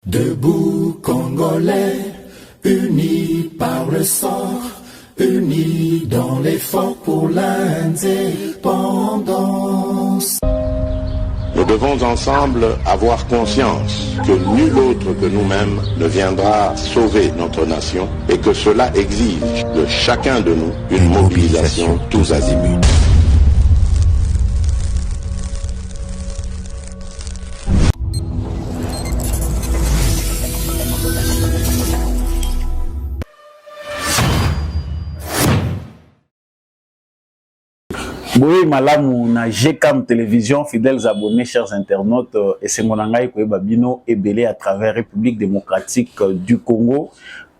Debout Congolais, unis par le sang, unis dans l'effort pour l'indépendance. Nous devons ensemble avoir conscience que nul autre que nous-mêmes ne viendra sauver notre nation et que cela exige de chacun de nous une mobilisation tous azimuts. Boye malamu na GCAM télévision, fidèles abonnés, chers internautes, et c'est mon angai Koyeba Bino Ebele à travers République démocratique du Congo,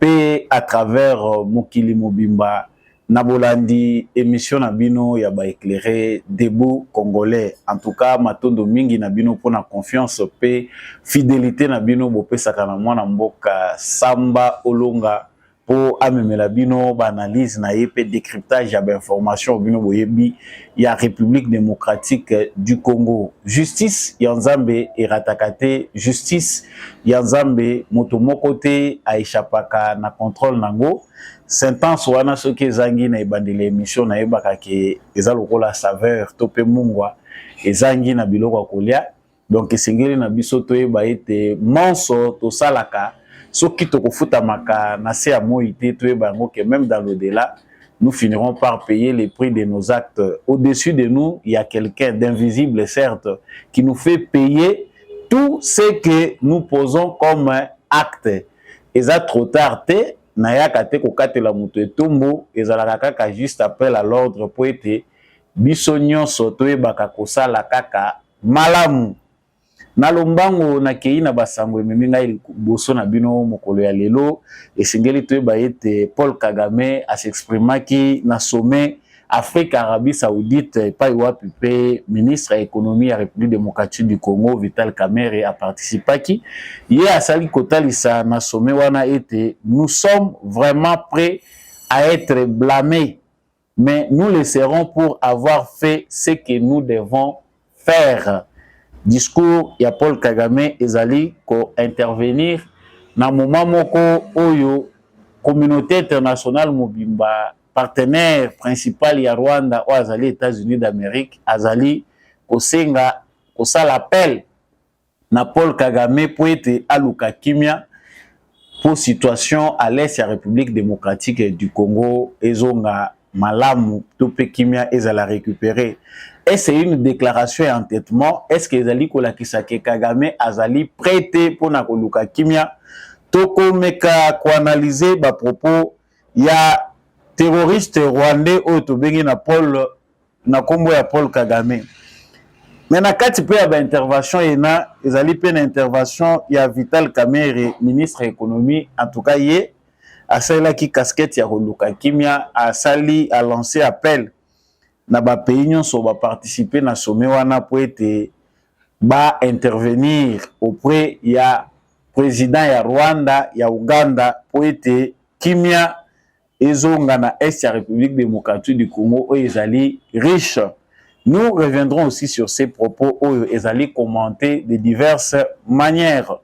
et à travers Mokili Mobimba, Nabolandi, émission Nabino Yaba éclairé, debout congolais. En tout cas, Matondo Mingi Nabino pour la confiance, paix, fidélité Nabino, Bopé Sakana Mwana Mboka, Samba Olonga. Pour amemela bino analyse na yepe décryptage ya information bino boyebi ya République démocratique du Congo. Justice ya Nzambe eratakate, justice ya Nzambe motomoko te aishapaka na contrôle nango. Sentence wana soki ezangi na ebandeli émission na yebaka ke eza lokola saveur to pe mungwa ezangi na biloko kolia. Donc esengeli na biso to yeba ete monso to salaka soki tokofuta maka na se ya moïté to bango que même dans l'au-delà nous finirons par payer les prix de nos actes. Au-dessus de nous, il y a quelqu'un d'invisible certes qui nous fait payer tout ce que nous posons comme acte. Et ça trop tard te na ya kate ko katela muto etombo ezalaka kaka juste appel à l'ordre po ete biso nyonso to ebaka kosala kaka malamu. Na lombango na kei na basango ememi ngai boso na bino mokolo ya lelo esengeli toyeba ete Paul Kagame s'exprimaki na sommet Afrique Arabie Saoudite epai wapi pe ministre ya économie ya République démocratique du Congo Vital Kamerhe aparticipaki ye asali kotalisa na sommet wana ete nous sommes vraiment prêts à être blâmés mais nous le serons pour avoir fait ce que nous devons faire. Discours ya Paul Kagame ezali ko intervenir na moment moko oyo communauté internationale mobimba partenaire principal ya Rwanda ou azali États-Unis d'Amérique azali kosenga kosala appel na Paul Kagame pour ete aluka kimia pour situation à l'est ya République démocratique du Congo ezonga malamu tope kimia ezala récupérer. Est-ce c'est une déclaration et entêtement? Est-ce que ezali kolakisa ke Kagame azali prêté pour na koluka kimia? Toko meka ko analyser ba propos ya terroriste rwandais oyo tobengi na Paul na kombo ya Paul Kagame. Mais na kati pe ya ba intervention ena ezali pe na intervention ya Vital Kamerhe ministre économie en tout cas ye asala ki casquette ya koluka kimia asali a lancé appel na ba pays nyonso ba participer na sommet wana po ete ba intervenir auprès ya président ya Rwanda ya Uganda po ete kimia ezonga na est ya République démocratique du Congo oyo ezali riche. Nous reviendrons aussi sur ces propos oyo ezali commentés de diverses manières.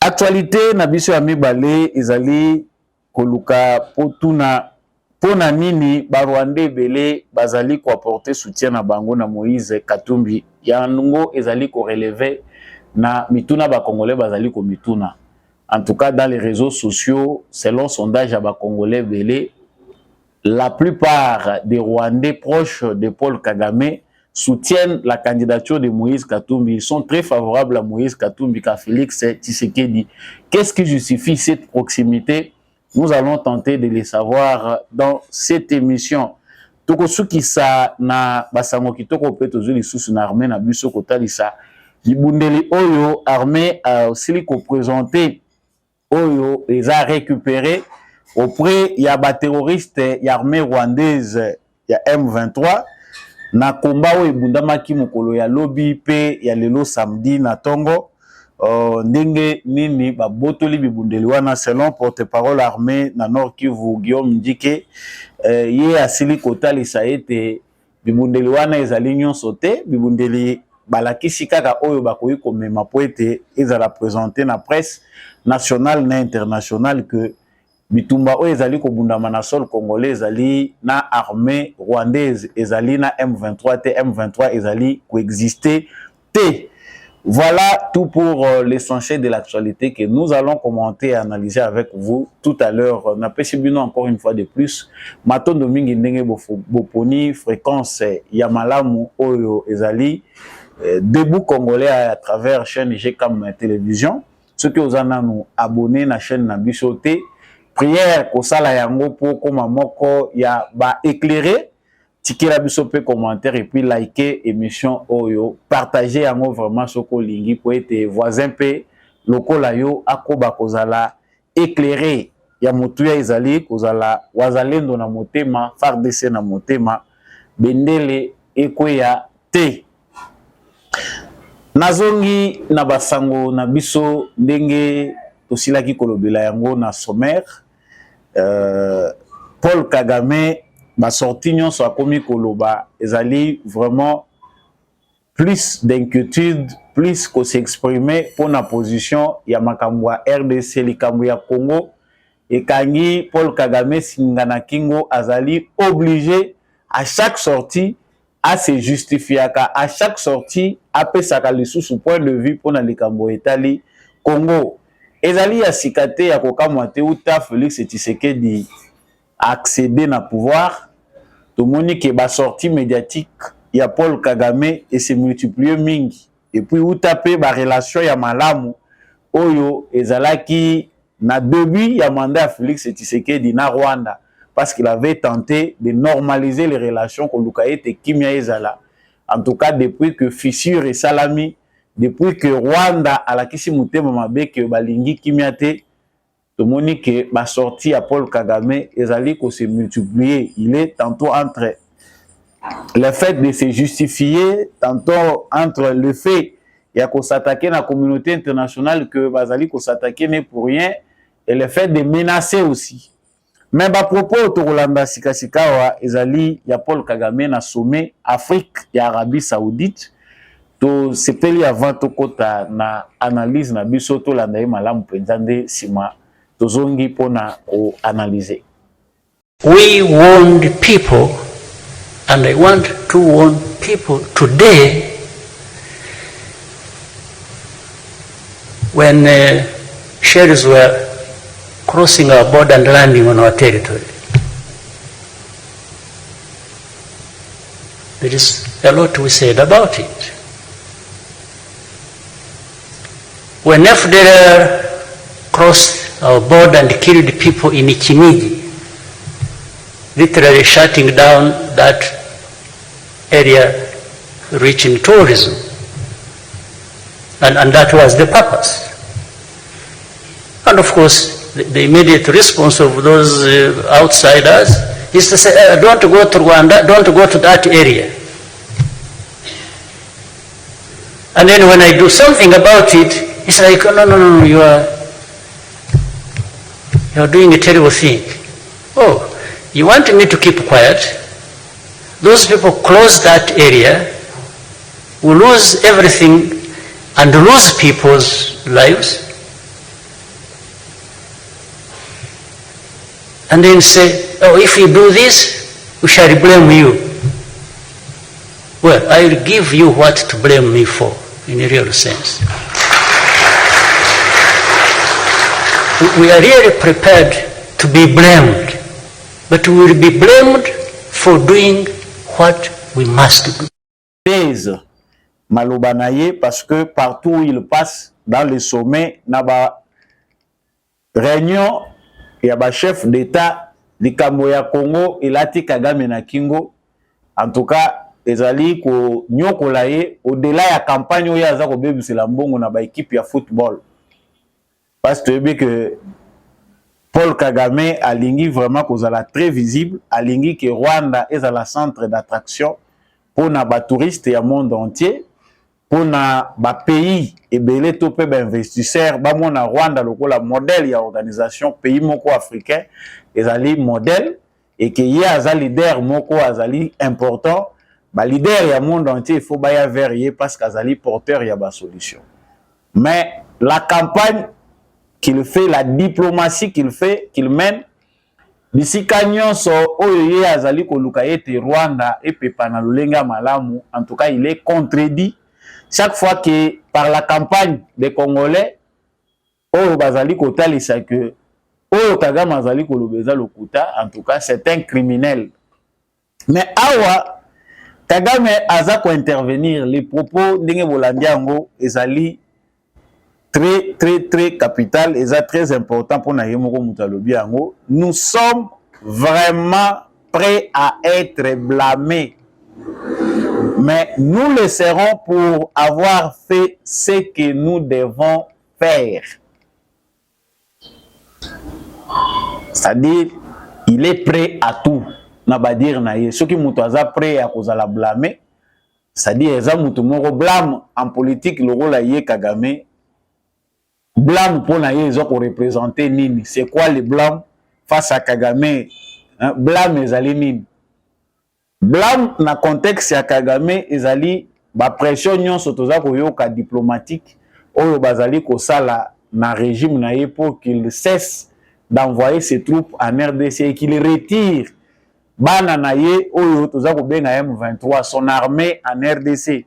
Actualité na biso ya mibale ezali koluka potuna pona nini ba Rwandais belé bazali ko apporter soutien na bango na Moïse Katumbi yango ezali ko relever na mituna ba Congolais bazali ko mituna. En tout cas dans les réseaux sociaux selon sondage à ba Congolais belé la plupart des Rwandais proches de Paul Kagame soutiennent la candidature de Moïse Katumbi. Ils sont très favorables à Moïse Katumbi qu'à Félix Tshisekedi. Qu'est-ce qui justifie cette proximité? Nous allons tenter de les savoir dans cette émission. Tokosuki sa na basango kitoko pe tozuli susu na armée na biso kotalisa libundeli oyo armée aussi ko présenter oyo les a récupérés auprès ya ba terroriste ya armée rwandaise ya M23 na komba oyo ebundamaki mokolo ya lobi pe ya lelo samedi na Tongo. Ndenge nini babotoli bibundeli wana selon porte-parole armée na Nord Kivu Guillaume Ndike ye asili kotalisa ete bibundeli wana ezali nyonso te bibundeli balakisi kaka oyo bakoki komema po ete ezala présenté na presse nationale na internationale que bitumba oyo ezali kobundama na sol congolais ezali na armée rwandaise ezali na M23 te M23 ezali coexister te. Voilà tout pour l'essentiel de l'actualité que nous allons commenter et analyser avec vous tout à l'heure. Napesibino encore une fois de plus. Matondo mingi ndenge boponi fréquence Yamalamu Oyo Ezali. Debout congolais à travers chaîne GCAM télévision. Ceux qui osent nous abonner à la chaîne Nabisote. Prière kosala yango pour koma moko ya ba éclairer. Tikela biso pe commentaire et puis liker émission oyo, partager yango vraiment soko lingi pour être voisin pe lokola yo akoba kozala éclairé ya motuya ezali kozala wazalendo na motema FARDC na motema bendele ekoya te. Nazongi na basango na biso ndenge tosilaki kolobela yango na sommaire. Paul Kagame ba sorti nyonso akomi koloba ezali vraiment plus d'inquiétude, plus qu'on s'exprimer pour la position ya makambo ya RDC likambo ya Congo et kangi Paul Kagame singana kingo azali obligé à chaque sortie à se justifier à chaque sortie à pesaka lisusu point de vue pour na likambo etali Congo ezali ya sikate ya kokamwa te uta Félix Tshisekedi accéder na pouvoir. Tout le monde qui est sorti médiatique, il y a Paul Kagame et c'est multiplié mingi. Et puis, vous tapez la relation, il y a Malamu, Oyo, et Zalaki, na début, il y a mandat Félix Tshisekedi na Rwanda, parce qu'il avait tenté de normaliser les relations que Lukaït et Kimia Ezala. En tout cas, depuis que Fissure et Salami, depuis que Rwanda a la Kisimute Mamabe, que Balingi Kimiate, tout le monde qui est sorti à Paul Kagame, ezali ko se multiplier. Il est tantôt entre le fait de se justifier, tantôt entre le fait de s'attaquer à la communauté internationale que bazali ko s'attaquer n'est pour rien, et le fait de menacer aussi. Mais à propos de Rolanda Sikasikawa, ezali ya Paul Kagame na sommet Afrique et Arabie Saoudite. To sepeli avant to kota na analyse na biso to landa malamu penzande sima. Tozongi pona o analyser. We warned people, and I want to warn people today, when shells were crossing our border and landing on our territory. There is a lot we said about it. When FDLR crossed our border and killed people in Kimiji, literally shutting down that area rich in tourism. And that was the purpose. And of course, the immediate response of those outsiders is to say, don't go to Rwanda, don't go to that area. And then when I do something about it, it's like, no, you're doing a terrible thing. Oh, you want me to keep quiet? Those people close that area, will lose everything and lose people's lives. And then say, oh, if you do this, we shall blame you. Well, I'll give you what to blame me for, in a real sense. We are really prepared to be blamed, but we will be blamed for doing what we must do. Pèse Malobanaye parce que partout où il passe dans les sommets, naba réunion, il y a un chef d'État du Cameroun Congo et Lati Kagame na Kingo. En tout cas, ezali ko nyokolaye au-delà ya campagne où il y a za ko bebisela mbongo na ba équipe ya football. Parce que Paul Kagame a lingi vraiment kozala très visible, a lingi que Rwanda est à la centre d'attraction pour na ba touristes ya monde entier, pour na ba pays et belé to pe ba investisseurs ba mona Rwanda lokola modèle ya organisation pays moko africain ezali modèle et que y a za leader moko azali important leader ya monde entier, il faut baya vers ye parce qu'azali porteur ya ba solution. Mais la campagne qu'il fait, la diplomatie qu'il fait, qu'il mène, d'ici nyonso oyo ye azali koluka ete Rwanda et pepana lulenga malamu, en tout cas il est contredit chaque fois que par la campagne des Congolais oyo bazali kotalisa que oyo Kagame azali kolobeza lokuta, en tout cas c'est un criminel. Mais awa Kagame aza ko intervenir, les propos ndenge bolandi yango ezali très capital et ça très important pour Nayemoko Moutalobi yango. Nous sommes vraiment prêts à être blâmés, mais nous le serons pour avoir fait ce que nous devons faire. C'est-à-dire, il est prêt à tout. Na ba dire na ye, ceux qui mutaza prêt à cause la blâmer, c'est-à-dire eza mutu moko blâme en politique le rôle ye Kagame. Blâme pour na ye ko représenter nini? C'est quoi le blâme face à Kagame? Hein? Blâme ezali nini? Blâme na contexte ya Kagame ezali ba pression nyonso toza koyoka diplomatique oyo bazali ko sala na régime na ye pour qu'il cesse d'envoyer ses troupes en RDC et qu'il retire bana na ye oyo toza ko benga M23 son armée en RDC.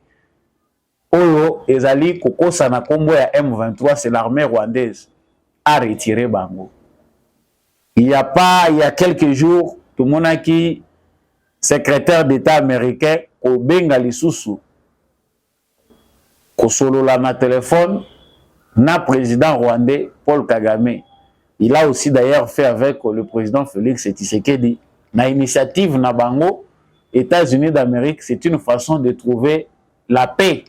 Oyo ezali kokosa na kombo ya M23, c'est l'armée rwandaise, a retiré bango. Il y a quelques jours, tout le monde a qui secrétaire d'État américain au benga lisusu ko solola na téléphone na président rwandais Paul Kagame. Il a aussi d'ailleurs fait avec le président Félix Tshisekedi. Na initiative na bango États-Unis d'Amérique, c'est une façon de trouver la paix.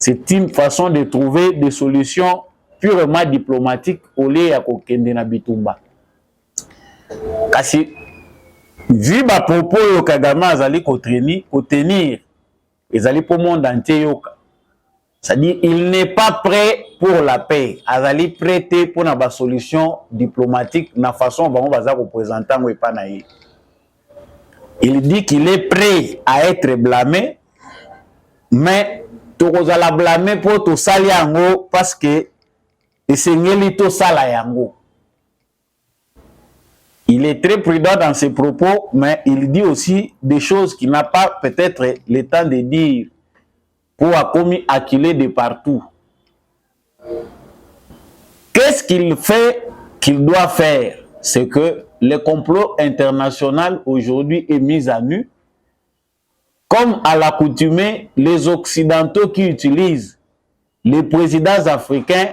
C'est une façon de trouver des solutions purement diplomatiques au lieu ya kokende na bitumba. Kasi vu ba propos yo Kagame azali kotenir ezali pour monde entier yoka. C'est-à-dire il n'est pas prêt pour la paix. Azali prêté pour na ba solution diplomatique na façon bango baza représenter ngo epana ye. Il dit qu'il est prêt à être blâmé, mais tokoza la blâmer pour to sali yango parce que esengeli to sala yango. Il est très prudent dans ses propos, mais il dit aussi des choses qu'il n'a pas peut-être le temps de dire pour accomplir acculé de partout. Qu'est-ce qu'il fait qu'il doit faire? C'est que le complot international aujourd'hui est mis à nu. Comme à l'accoutumée, les Occidentaux qui utilisent les présidents africains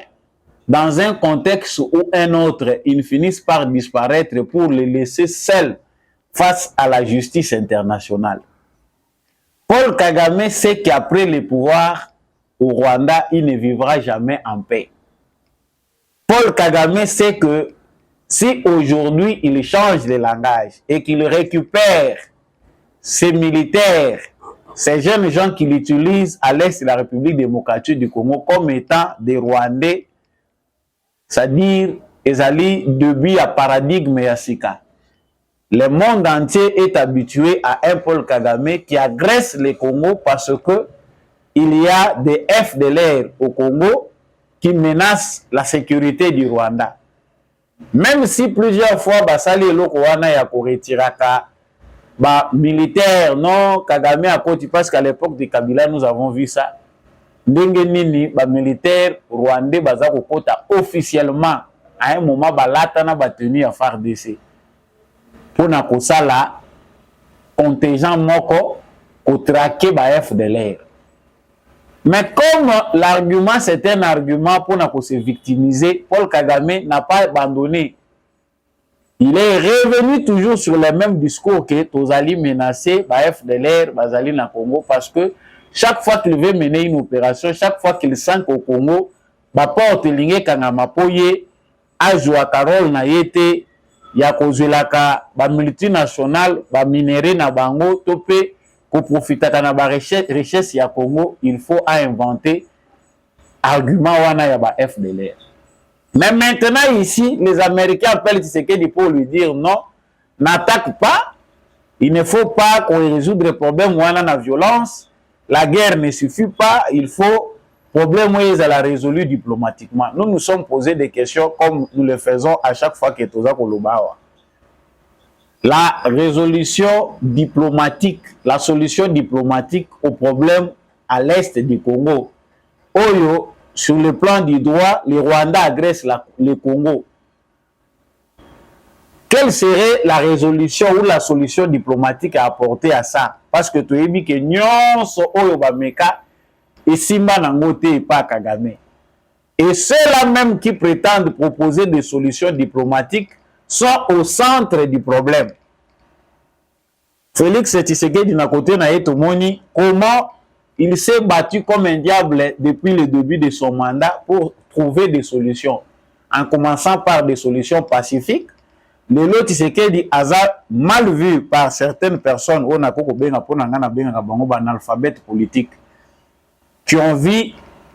dans un contexte ou un autre, ils finissent par disparaître pour les laisser seuls face à la justice internationale. Paul Kagame sait qu'après le pouvoir au Rwanda, il ne vivra jamais en paix. Paul Kagame sait que si aujourd'hui il change de langage et qu'il récupère ces militaires, ces jeunes gens qui l'utilisent à l'est de la République démocratique du Congo comme étant des Rwandais, c'est-à-dire ezali début à paradigme ya sika. Le monde entier est habitué à un Paul Kagame qui agresse le Congo parce que il y a des FDLR au Congo qui menacent la sécurité du Rwanda. Même si plusieurs fois basali eloko wana ya ko retiraka ba militaire non Kagame à côté parce qu'à l'époque de Kabila nous avons vu ça. Ndenge nini ba militaire rwandais baza ko kota officiellement à un moment balata na ba tenue à FARDC. Pour na ko sala contingent moko ko traquer ba FDLR. Mais comme l'argument c'est un argument pour na ko se victimiser, Paul Kagame n'a pas abandonné. Il est revenu toujours sur le même discours que Tozali menacé par FDLR, Bazali na Congo, parce que chaque fois qu'il veut mener une opération, chaque fois qu'il sent qu'au Congo, porte ligne Kangamapoye, Ajwa Karol na yete, Yakozulaka, ba multinational, ba minéré na bango, topé, pour profiter de la richesse ya Congo, il faut inventer argument wana ya ba FDLR. Mais maintenant ici, les Américains appellent Tshisekedi pour lui dire non, n'attaque pas, Il ne faut pas qu'on résoudre les problèmes où on a la violence. La guerre ne suffit pas. Il faut problème où ils la résolu diplomatiquement. Nous nous sommes posé des questions comme nous le faisons à chaque fois que Toza Kolobawa. La résolution diplomatique, la solution diplomatique au problème à l'est du Congo. Oyo, sur le plan du droit, le Rwanda agresse le Congo. Quelle serait la résolution ou la solution diplomatique à apporter à ça? Parce que tu as dit que nyonso oyo bameka et simba nangote et pas Kagame. Et ceux-là même qui prétendent proposer des solutions diplomatiques sont au centre du problème. Félix Tshisekedi n'a côté na Etomoni, comment il s'est battu comme un diable depuis le début de son mandat pour trouver des solutions. En commençant par des solutions pacifiques. Le lot Tshisekedi a mal vu par certaines personnes on a analphabète politique qui ont vu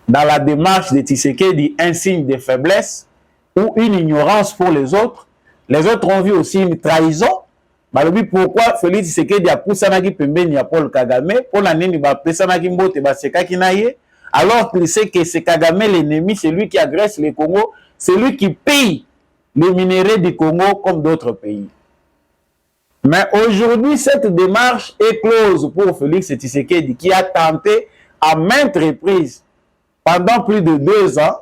dans la démarche de Tshisekedi un signe de faiblesse ou une ignorance pour les autres. Les autres ont vu aussi une trahison. Pourquoi Félix Tshisekedi a poussé Naki Pembeni à Paul Kagame pour la nini ba pesanaki mbote ba sekaki naie alors qu'il sait que c'est Kagame l'ennemi, c'est lui qui agresse le Congo, c'est lui qui paye les minéraux du Congo comme d'autres pays. Mais aujourd'hui, cette démarche est close pour Félix Tshisekedi qui a tenté à maintes reprises, pendant plus de 2 ans,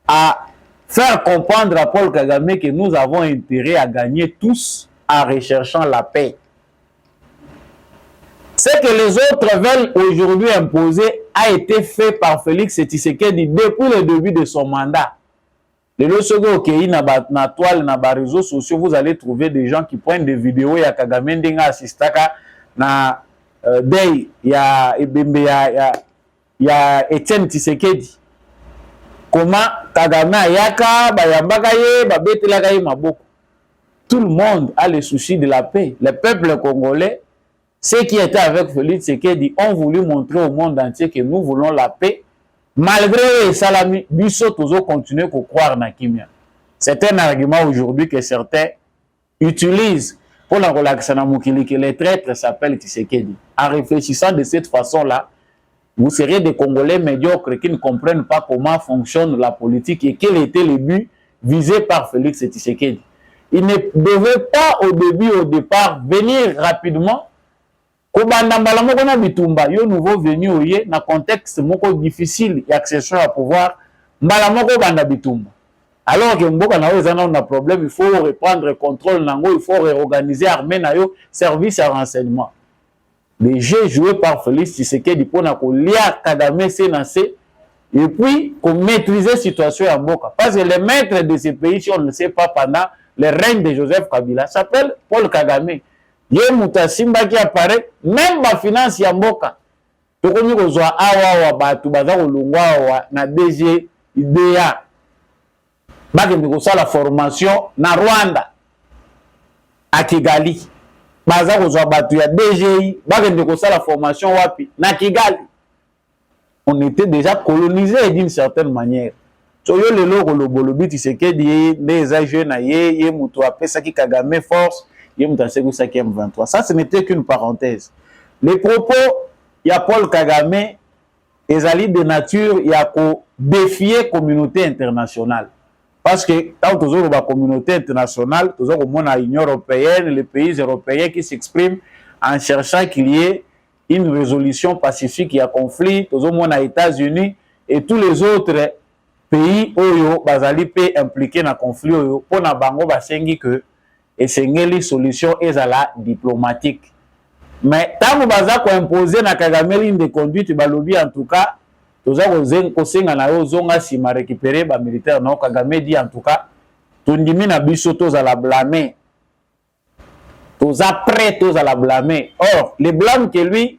à faire comprendre à Paul Kagame que nous avons intérêt à gagner tous en recherchant la paix. Ce que les autres veulent aujourd'hui imposer a été fait par Félix Tshisekedi depuis le début de son mandat. Les seconds qui na toile na réseaux sociaux, vous allez trouver des gens qui prennent des vidéos ya Kagame ndenga assistaka na day ya Ebembe ya Etienne Tshisekedi. Comment Kagame ayaka bayambaka ye babetelaka ye maboko. Tout le monde a le souci de la paix. Le peuple congolais, ceux qui étaient avec Félix Tshisekedi ont voulu montrer au monde entier que nous voulons la paix. Malgré Salami, Bisso toujours continue à croire na Kimia. C'est un argument aujourd'hui que certains utilisent pour la relaxation que les traîtres s'appellent Tshisekedi. En réfléchissant de cette façon-là, vous serez des Congolais médiocres qui ne comprennent pas comment fonctionne la politique et quel était le but visé par Félix Tshisekedi. Il ne devait pas au départ venir rapidement. Yo nouveau venu oye na contexte moko difficile et accession à pouvoir mbalamoko banda bitumba. Alors que mboka na ozana on a problème, il faut reprendre contrôle nango, il faut réorganiser armée na yo service à renseignement. Les jeux joués par Félix Tshisekedi pour na ko lia Kagame CNC et puis qu'on maîtriser la situation à mboka parce que les maîtres de ces pays si on ne sait pas pendant le règne de Joseph Kabila s'appelle Paul Kagame. Ye mutasimba qui apparaît même la finance ya mboka tokomi kozwa awa batu baza kolungwa awa na DG IDEA bakende kosala formation na Rwanda à Kigali baza kozwa batu ya DGI bakende kosala formation wapi na Kigali. On était déjà colonisé d'une certaine manière. So yo lelo kolobolobi Tshisekedi des jeunes na ye mutu apesa ki Kagame force. Ça, ce n'était qu'une parenthèse. Les propos, il y a Paul Kagame, les alliés de nature, il y a défier la communauté internationale. Parce que quand on a la communauté internationale, on a l'Union européenne, les pays européens qui s'expriment en cherchant qu'il y ait une résolution pacifique, il y a conflit, on a les États-Unis et tous les autres pays qui sont impliqués dans le conflit, pour na bango basengi que et c'est une solution ezala diplomatique. Mais tant que baza ko imposer na Kagame ligne de conduite balobi en tout cas toza ko senga na yo zonga sima récupérer ba militaire na Kagame dit en tout cas tondimi na biso toza la blâmer. Toza prêt toza la blâmer. Or le blâme que lui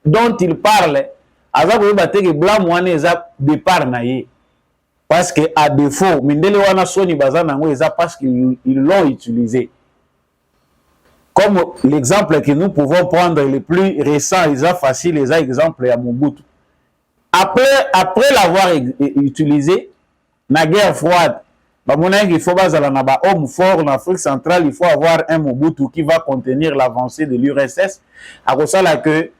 dont il parle aza ko ba te que blâme wana eza départ na ye. Parce que à défaut, Mindele wana soni bazana ngo eza parce qu'ils l'ont utilisé. Comme l'exemple que nous pouvons prendre le plus récent, eza facile, eza exemple à Mobutu. Après l'avoir utilisé, na guerre froide, il faut un homme fort en Afrique centrale, il faut avoir un Mobutu qui va contenir l'avancée de l'URSS. À cause de ça, que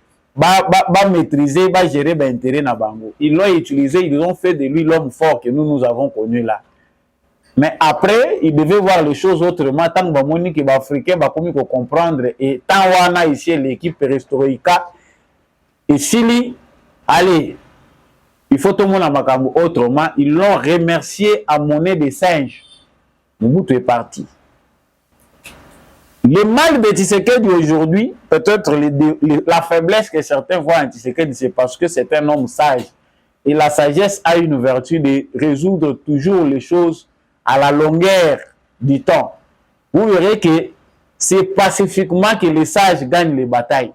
maîtriser, gérer l'intérêt na bango. Ils l'ont utilisé, ils ont fait de lui l'homme fort que nous avons connu là. Mais après, ils devaient voir les choses autrement. Tant que les Africains vont comprendre et tant qu'on a ici l'équipe perestroïka, et si allez, il faut tout le monde autrement. Ils l'ont remercié à monnaie des singes. Mobutu est parti. Le mal de Tshisekedi aujourd'hui, peut-être la faiblesse que certains voient en Tshisekedi, c'est parce que c'est un homme sage. Et la sagesse a une vertu de résoudre toujours les choses à la longueur du temps. Vous verrez que c'est pacifiquement que les sages gagnent les batailles.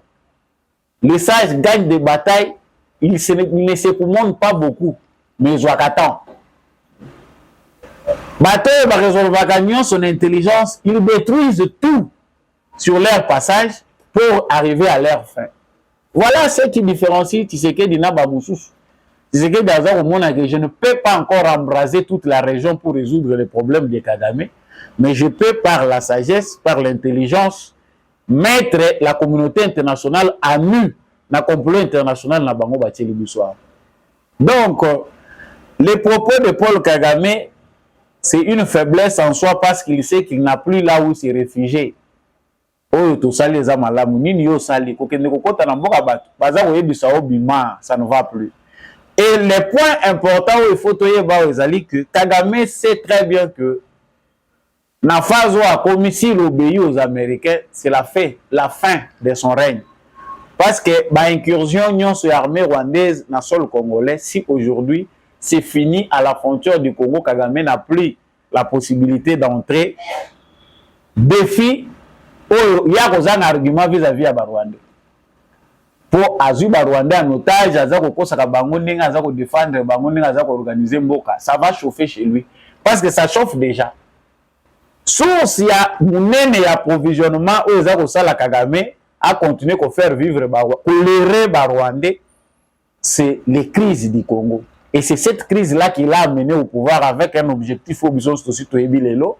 Les sages gagnent des batailles, ils ne s'écommandent pas beaucoup, mais ils ont qu'attendre. Bataille va résoudre son intelligence, ils détruisent tout sur leur passage pour arriver à leur fin. Voilà ce qui différencie Tshisekedi Naba Moussous. Tshisekedi Azar au monde que je ne peux pas encore embraser toute la région pour résoudre les problèmes des Kagame, mais je peux par la sagesse, par l'intelligence, mettre la communauté internationale à nu dans le complot international na bango bateli bissoir. Donc, les propos de Paul Kagame, c'est une faiblesse en soi parce qu'il sait qu'il n'a plus là où se réfugier. Oh, tout ça les amalamu, nini yo sali, kokende kokota na mboka batu, baza koyebisa obima, ça ne va plus. Et le point important où il faut toyeba ezali que Kagame sait très bien que na phase où a commis s'il obéit aux Américains, c'est la fin de son règne. Parce que l'incursion sur l'armée rwandaise dans le sol congolais, si aujourd'hui c'est fini à la frontière du Congo, Kagame n'a plus la possibilité d'entrer. Défi, il y a un argument vis-à-vis à Rwanda. Pour azur Rwanda en otage, défendre, organiser Mboka, ça va chauffer chez lui. Parce que ça chauffe déjà. Source, il y a un approvisionnement où la Kagame a continué à faire vivre les Rwandais, c'est les crises du Congo. Et c'est cette crise-là qui l'a amené au pouvoir avec un objectif au besoin aussi de Ebilelo.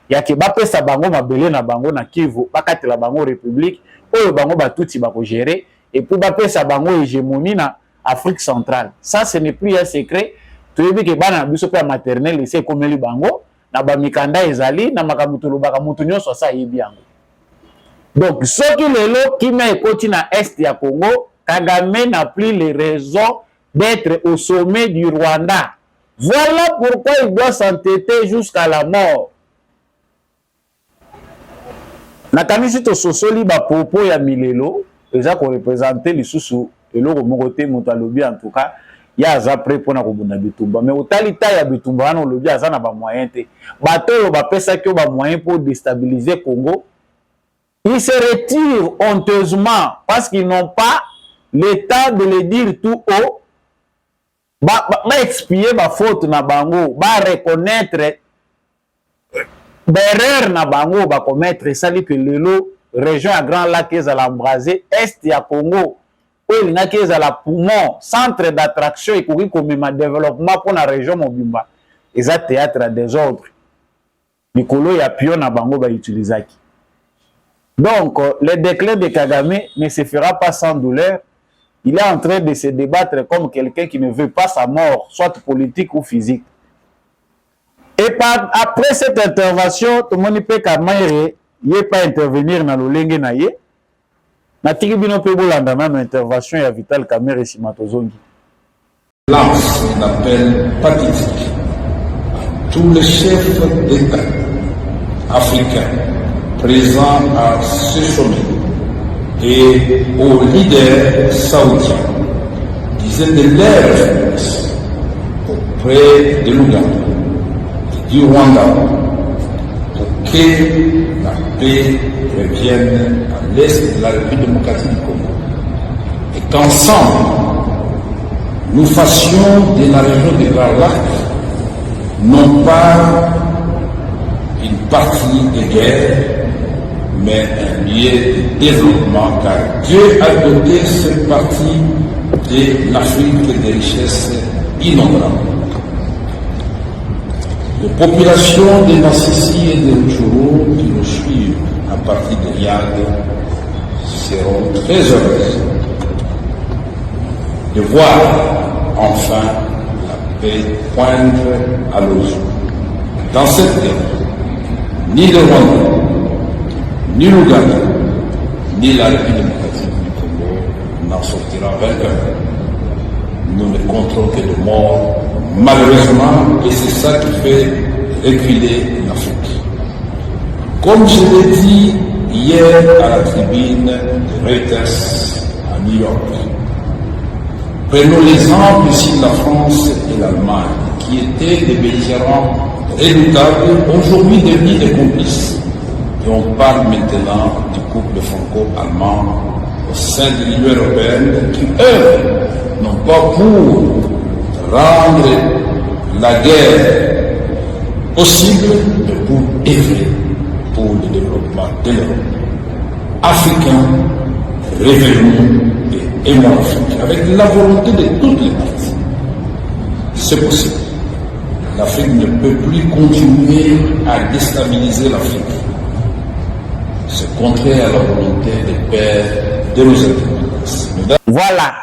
Il y a que Bapesa Bango Mabele na Bango na Kivu, Bakate la Bango République, où Bango Batuti Bako gérer, et pour Bapesa Bango hégémonie na Afrique centrale. Ça, ce n'est plus un secret. Tu as vu que Bana Bisope maternelle, c'est comme le Bango, na Bamikanda Ezali, na Makamutulu Bakamutunyo, soit ça Yebiango. Donc, ce qui est là, qui met côté na Est ya Congo, Kagame n'a plus les raisons d'être au sommet du Rwanda. Voilà pourquoi il doit s'entêter jusqu'à la mort. Nakamisi to sosoli ba popo ya milelo, eza ko représenter lisusu eloko moko te moto alobi en tout cas, ya aza prêt pona ko bunda bitumba. Mais otalita ya bitumba wana olobi aza na ba moyen te. Bato ba pesa ki ba moyen pour déstabiliser Congo. Ils se retirent honteusement parce qu'ils n'ont pas le temps de le dire tout haut. Ba expier ba faute na bango, ba reconnaître l'erreur na bango, ba commettre ça que lelo région à Grand Lac est à l'embraser, est ya Congo, où il n'a qu'à la poumon, centre d'attraction et courir comme un développement pour la région mobimba. Et ça théâtre à désordre. Nicolo ya pion na bango ba utiliser. Donc, le déclin de Kagame ne se fera pas sans douleur. Il est en train de se débattre comme quelqu'un qui ne veut pas sa mort, soit politique ou physique. Et après cette intervention, tout le monde peut pas intervenir dans le lenge na ye. Na tikibino pe bolanda même intervention ya Vital Kamerhe Simatozongi. Lance un appel pathétique à tous les chefs d'État africains présents à ce sommet et aux leaders saoudiens disaient de leur faiblesse auprès de l'Ouganda, du Rwanda, pour que la paix revienne à l'est de la République démocratique du Congo et qu'ensemble nous fassions de la région de Grand Lac non pas une partie de guerre, mais un lieu de développement, car Dieu a doté cette partie de l'Afrique de richesses innombrables. Les populations de Massissi et de Rutshuru qui nous suivent à partir de Riyad seront très heureuses de voir enfin la paix poindre à l'horizon. Dans cette guerre, ni le Rwanda, ni l'Ouganda, ni la République démocratique du Congo n'en sortira vainqueur. Nous ne comptons que de morts, malheureusement, et c'est ça qui fait reculer l'Afrique. Comme je l'ai dit hier à la tribune de Reuters à New York, prenons l'exemple ici de la France et l'Allemagne, qui étaient des belligérants redoutables, aujourd'hui devenus des complices. Et on parle maintenant du couple franco-allemand au sein de l'Union européenne qui œuvrent non pas pour rendre la guerre possible, mais pour œuvrer pour le développement de l'Europe. Africains, réveillons et aimons l'Afrique avec la volonté de toutes les parties. C'est possible. L'Afrique ne peut plus continuer à déstabiliser l'Afrique. C'est contraire à la volonté des pères de nos indépendances. Voilà.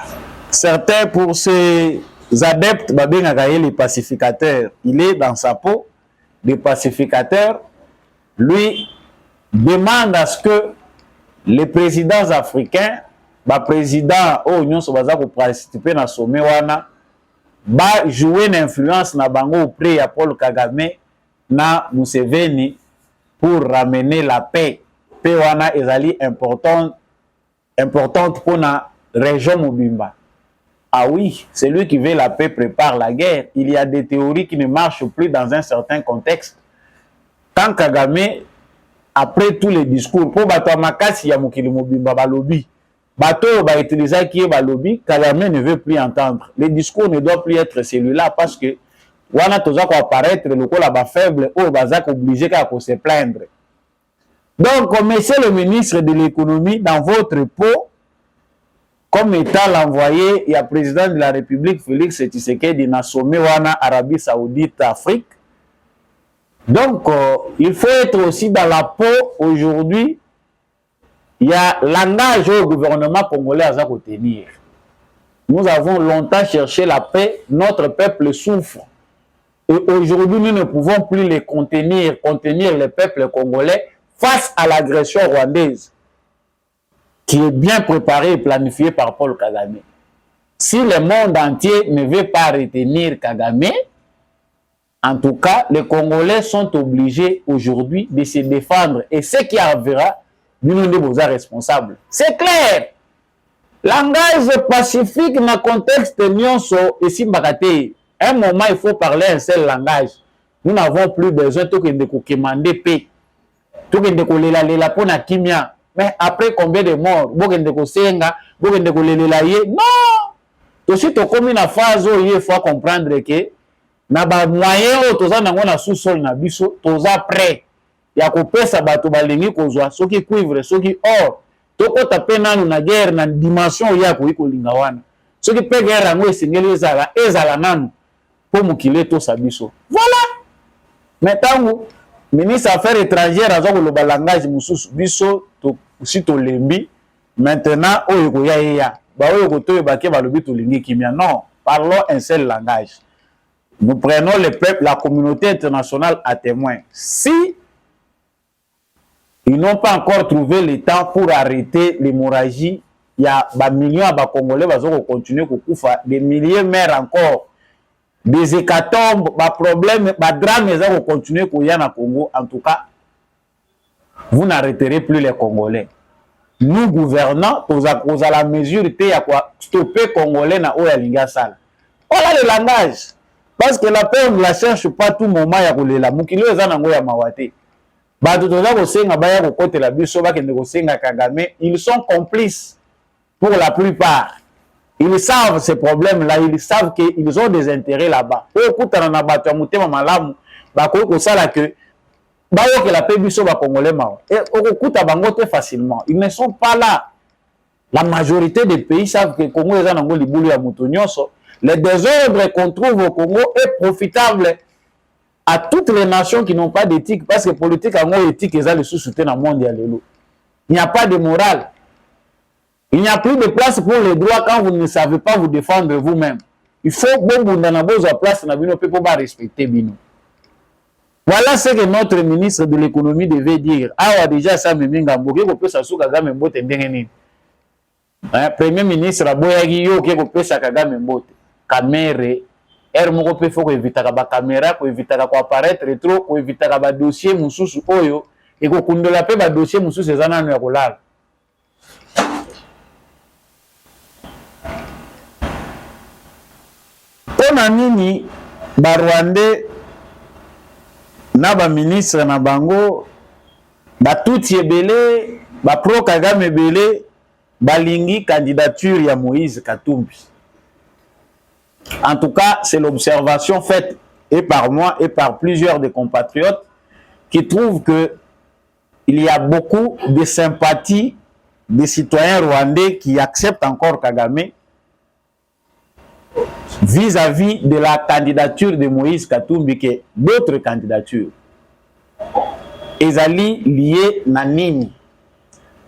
Certains, pour ces adeptes, les pacificateurs, il est dans sa peau. Les pacificateurs, lui, demandent à ce que les présidents africains, les présidents au Union Sobaza pour participer dans le sommet, va jouer une influence na bango auprès de Paul Kagame na Museveni pour ramener la paix. Paix wana ezali importante pour la région Mobimba. Ah oui, celui qui veut la paix prépare la guerre. Il y a des théories qui ne marchent plus dans un certain contexte. Quand Kagame, après tous les discours, pour bato makasi ya mokili Mobimba balobi, bato ba utiliser qui est balobi, Kagame ne veut plus entendre. Les discours ne doivent plus être celui-là parce que wana toza ko apparaître le ko la ba faible ou bazak obligé qu'à se plaindre. Donc, monsieur le ministre de l'économie, dans votre peau, comme étant l'envoyé, il y a le président de la République, Félix Tshisekedi, dans sommet wana Arabie Saoudite, Afrique. Donc, il faut être aussi dans la peau aujourd'hui. Il y a l'engagement au gouvernement congolais à tenir. Nous avons longtemps cherché la paix, notre peuple souffre. Et aujourd'hui, nous ne pouvons plus les contenir le peuple congolais face à l'agression rwandaise, qui est bien préparée et planifiée par Paul Kagame. Si le monde entier ne veut pas retenir Kagame, en tout cas, les Congolais sont obligés aujourd'hui de se défendre. Et ce qui arrivera, nous ne sommes pas responsables. C'est clair. Langage pacifique dans le contexte de Nyonso et Simbakate. À un moment, il faut parler un seul langage. Nous n'avons plus besoin de commander paix. Tout le monde pour la kimia. Mais après combien de morts? Non! Tout suite, comme une phase où il faut comprendre que na ba moyen o toza nango na sous-sol na biso toza prêt ya kopesa bato balingi kozwa soki cuivre soki or tokota pe nanu na guerre na dimension ya kolinga wana soki pe guerre yango esengeli ezala nanu po mokili tosa biso. Voilà. Maintenant, ministre affaires étrangères aza koloba langage mususu biso si tolembi maintenant oyo koya yeya ba oyo kotoyeba ke balobi tolingi kimia. Non, parlons un seul langage. Nous prenons le peuple, la communauté internationale à témoin. Si ils n'ont pas encore trouvé le temps pour arrêter l'hémorragie, il y a des millions de Congolais qui vont continuer à courir, des milliers de mères encore, des hécatombes, des problèmes, des drames qui vont continuer à courir au Congo. En tout cas, vous n'arrêterez plus les Congolais. Nous, gouvernants, nous avons la mesure de stopper les Congolais dans le Sala. Voilà le langage. Parce que la paix, on ne la cherche pas tout moment. Ils sont complices pour la plupart. Ils savent ces problèmes-là. Ils savent qu'ils ont des intérêts là-bas. Facilement. Ils ne sont pas là. La majorité des pays savent que le Congo est un peu. Le désordre qu'on trouve au Congo est profitable à toutes les nations qui n'ont pas d'éthique, parce que politique a une éthique, ils ont le sous-soutien dans le monde. Il n'y a pas de morale. Il n'y a plus de place pour les droits quand vous ne savez pas vous défendre vous-même. Il faut que vous ayez place pour respecter Bino. Voilà ce que notre ministre de l'économie devait dire. Ah, déjà, ça me peut Premier ministre, Aboyagi, qui peut sa Kagame Mbote. Kamere, moko pe faut éviter la caméra, pour éviter la apparaître trop, pour éviter la dossier mususu oyo et ko kundola pe ba dossier mususu ezana no ya kolala. Pona nini ba Rwandais na ba ministre na bango ba tuti ebele ba pro Kagame ebele balingi candidature ya Moïse Katumbi. En tout cas, c'est l'observation faite et par moi et par plusieurs des compatriotes qui trouvent que il y a beaucoup de sympathie des citoyens rwandais qui acceptent encore Kagame vis-à-vis de la candidature de Moïse Katumbi que d'autres candidatures. Ezali lié na nini.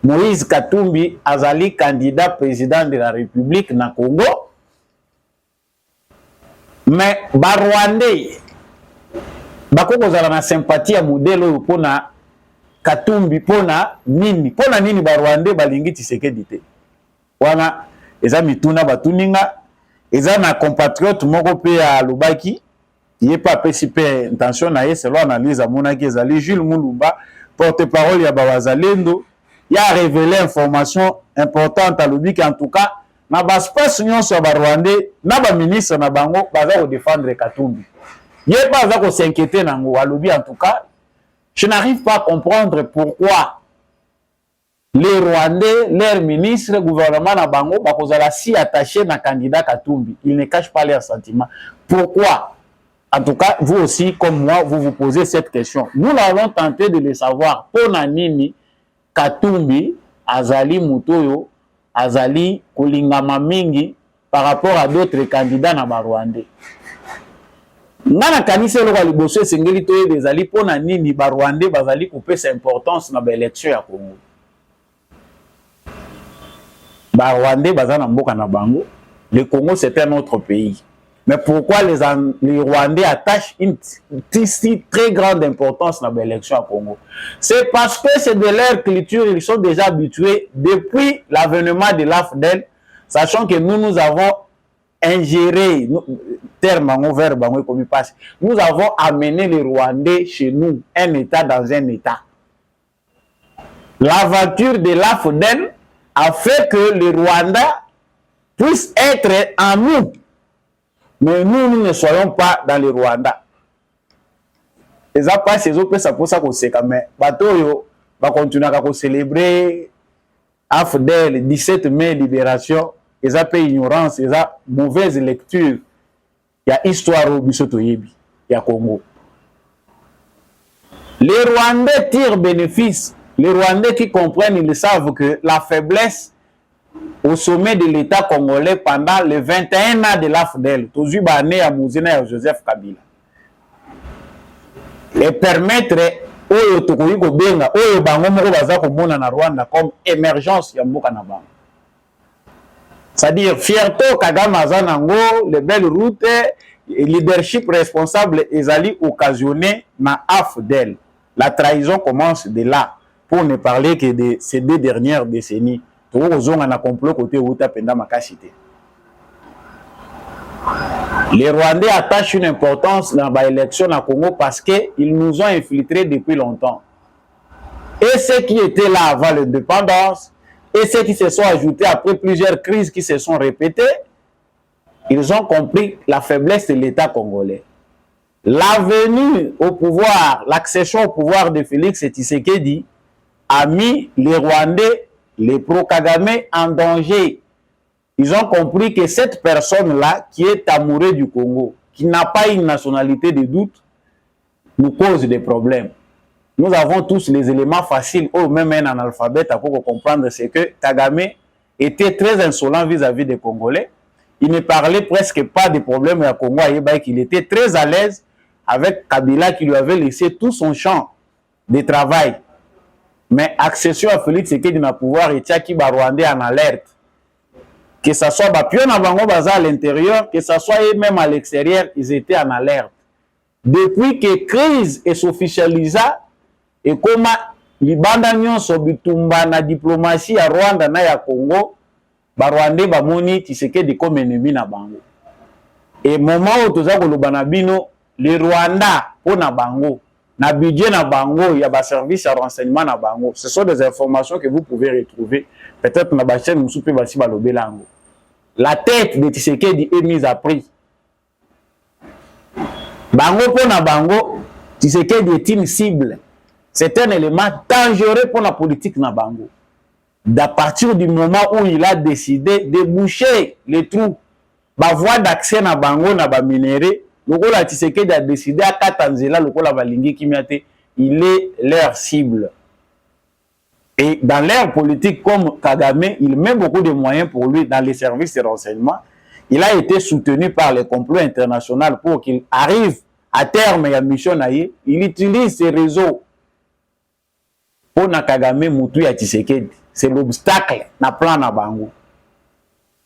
Moïse Katumbi azali candidat président de la République na Congo. Mais ba Rwandais bako kozala na sympathie ya modelo pona Katumbi pona nini ba Rwandais balingi Tshisekedi te. Wana eza mituna batuninga eza na compatriote moko pe ya Lubaki ye pa pesipe intention na ye selon analyse amonaki ezali Jules Mulumba porte-parole ya Bawazalendo ya révélé information importante à Lubaki en tout cas. Na baspace nyonso ya ba Rwandais na ba ministre na bango baza ko défendre Katumbi. Ye baza ko s'inquiéter nango alobi en tout cas. Je n'arrive pas à comprendre pourquoi les Rwandais, leurs ministres, gouvernement na bango bakozala si attachés na candidat Katumbi. Ils ne cachent pas leurs sentiments. Pourquoi? En tout cas, vous aussi comme moi, vous vous posez cette question. Nous allons tenter de le savoir. Pona nini Katumbi azali mutoyo azali kulingama mingi par rapport à d'autres candidats na Rwandais. Ngana kanise lo liboso sengeli toye bezali pona nini ba Rwandais bazali couper sa importance na ba élection ya Congo. Ba Rwandais bazana mboka na bango, le Congo c'est un autre pays. Mais pourquoi les Rwandais attachent une si très grande importance dans l'élection à Congo? C'est parce que c'est de leur culture, ils sont déjà habitués depuis l'avènement de l'AFDEL, sachant que nous avons ingéré, nous avons amené les Rwandais chez nous, un État dans un État. L'aventure de l'AFDEL a fait que les Rwandais puissent être en nous. Mais nous ne soyons pas dans le Rwanda. Les après ces autres ça pour ça qu'on sait quand même. Batoyo va continuer à célébrer AFDEL 17 mai libération. Ils ont pas ignorance, ils ont mauvaise lecture. Il y a histoire au Bisoto Yebi, il y a Congo. Les Rwandais tirent bénéfice. Les Rwandais qui comprennent, ils savent que la faiblesse au sommet de l'État congolais pendant les 21 ans de l'AFDEL, toujours bané à Mouzina et Joseph Kabila. Et permettre aux Tokoyiko Benga, aux Bangomoko Bazako Mona na Rwanda comme émergence Yamboka na Bang. C'est-à-dire, fierté Kagame Azanango, les belles routes, et leadership responsable, ils allaient occasionner na AFDEL. La trahison commence de là, pour ne parler que de ces 2 dernières décennies. Les Rwandais attachent une importance dans l'élection à Congo parce qu'ils nous ont infiltrés depuis longtemps. Et ceux qui étaient là avant l'indépendance, et ceux qui se sont ajoutés après plusieurs crises qui se sont répétées, ils ont compris la faiblesse de l'État congolais. La venue au pouvoir, l'accession au pouvoir de Félix Tshisekedi a mis les Rwandais, les pro-Kagame en danger. Ils ont compris que cette personne-là, qui est amoureux du Congo, qui n'a pas une nationalité de doute, nous cause des problèmes. Nous avons tous les éléments faciles, ou même un analphabète, pour comprendre ce que Kagame était très insolent vis-à-vis des Congolais. Il ne parlait presque pas des problèmes à Congo, il était très à l'aise avec Kabila qui lui avait laissé tout son champ de travail. Mais accession à Félix Tshisekedi na pouvoir et qui ba Rwandais en alerte. Que ce soit Bapion Bango Baza à l'intérieur, que ce soit eux-mêmes à l'extérieur, ils étaient en alerte. Depuis que crise est officialisa et comme libanda nyonso bitumba na diplomatie ya Rwanda na ya Congo, ba Rwandais ba moni Tshisekedi comme ennemi na bango. Et moment où toza koloba na bino, les Rwanda po na bango, na budget na bango, il y a ba service à renseignement na bango. Ce sont des informations que vous pouvez retrouver peut-être na ba chaîne musupe basi balobelango. La tête de Tshisekedi est mise à prix. Bango po na bango, Tshisekedi est une cible. C'est un élément dangereux pour la politique na bango. À partir du moment où il a décidé de boucher les trous, la voie d'accès na bango na ba minéré, lokola Tshisekedi a décidé à Katanzela lokola balingi kimiate, il est leur cible. Et dans l'ère politique comme Kagame, il met beaucoup de moyens pour lui dans les services de renseignement. Il a été soutenu par les complots internationaux pour qu'il arrive à terme à mission naïe. Il utilise ces réseaux pour na Kagame Moutou ya Tshisekedi. C'est l'obstacle na plan na bango.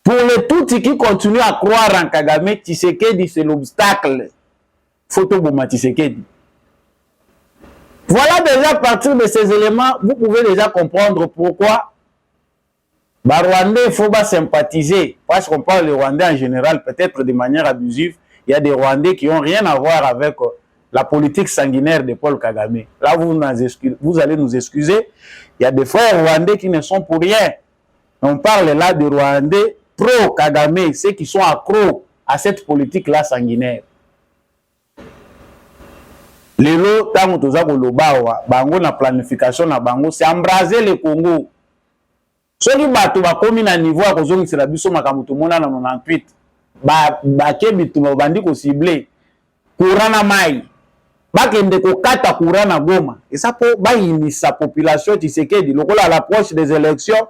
Pour les tout qui continuent à croire en Kagame, Tshisekedi c'est l'obstacle. Photo Boma Tshisekedi. Voilà déjà à partir de ces éléments, vous pouvez déjà comprendre pourquoi les Rwandais, il faut pas sympathiser. Parce qu'on parle des Rwandais en général, peut-être de manière abusive. Il y a des Rwandais qui n'ont rien à voir avec la politique sanguinaire de Paul Kagame. Là, vous allez nous excuser. Il y a des frères Rwandais qui ne sont pour rien. On parle là de Rwandais pro-Kagame, ceux qui sont accros à cette politique-là sanguinaire. Lelo tango toza koloba bango na planification na bango c'est embraser le Congo. Soki bato bakomi na niveau ya kozongisela biso makambo tomona na 98 bakebi bandi ko cibler courant na mai bakende kokata courant na Goma et ça po bayinisa population Tshisekedi lokola à l'approche des élections.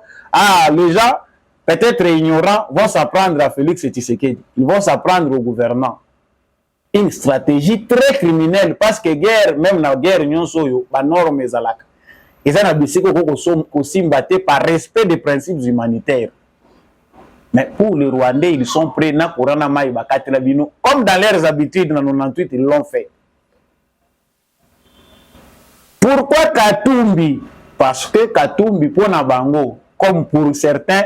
Les gens peut-être ignorants vont s'apprendre à Félix Tshisekedi, ils vont s'apprendre au gouvernement. Une stratégie très criminelle parce que guerre, même la guerre, nyonso ba norme ezalaka. Ils ont bisiko ko simbaté par respect des principes humanitaires. Mais pour les Rwandais, ils sont prêts na Korana Mai bakatela bino comme dans leurs habitudes dans 98 ils l'ont fait. Pourquoi Katumbi? Parce que Katumbi pour na bango comme pour certains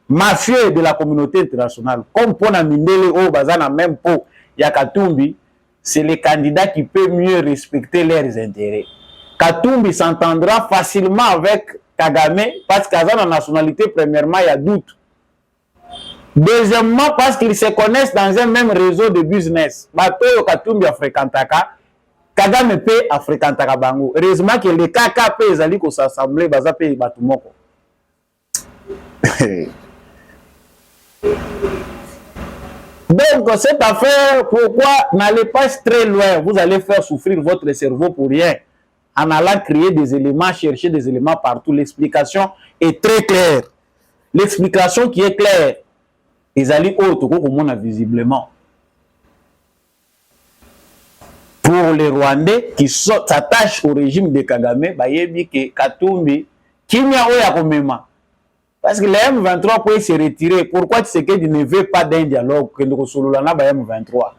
mafieux de la communauté internationale, comme pour na Mindele o bazana même po ya Katumbi, c'est le candidat qui peut mieux respecter leurs intérêts. Katumbi s'entendra facilement avec Kagame parce qu'à la nationalité, premièrement, il y a doute. Deuxièmement, parce qu'ils se connaissent dans un même réseau de business. Bato Katumbi a fréquenté Kagame peut a fréquenté Bango. Heureusement que les KKP ezali ko s'assembler baza pe batumoko. Donc, cette affaire, pourquoi n'allez pas très loin? Vous allez faire souffrir votre cerveau pour rien. En allant créer des éléments, chercher des éléments partout. L'explication est très claire. L'explication qui est claire, ils allaient autre comme visiblement. Pour les Rwandais qui s'attachent au régime de Kagame, bayebi ke Katumbi, Kimia Oya Komema. Parce que les M23 peuvent se retirer. Pourquoi Tshisekedi ne veut pas d'un dialogue que nous sololana ba M23?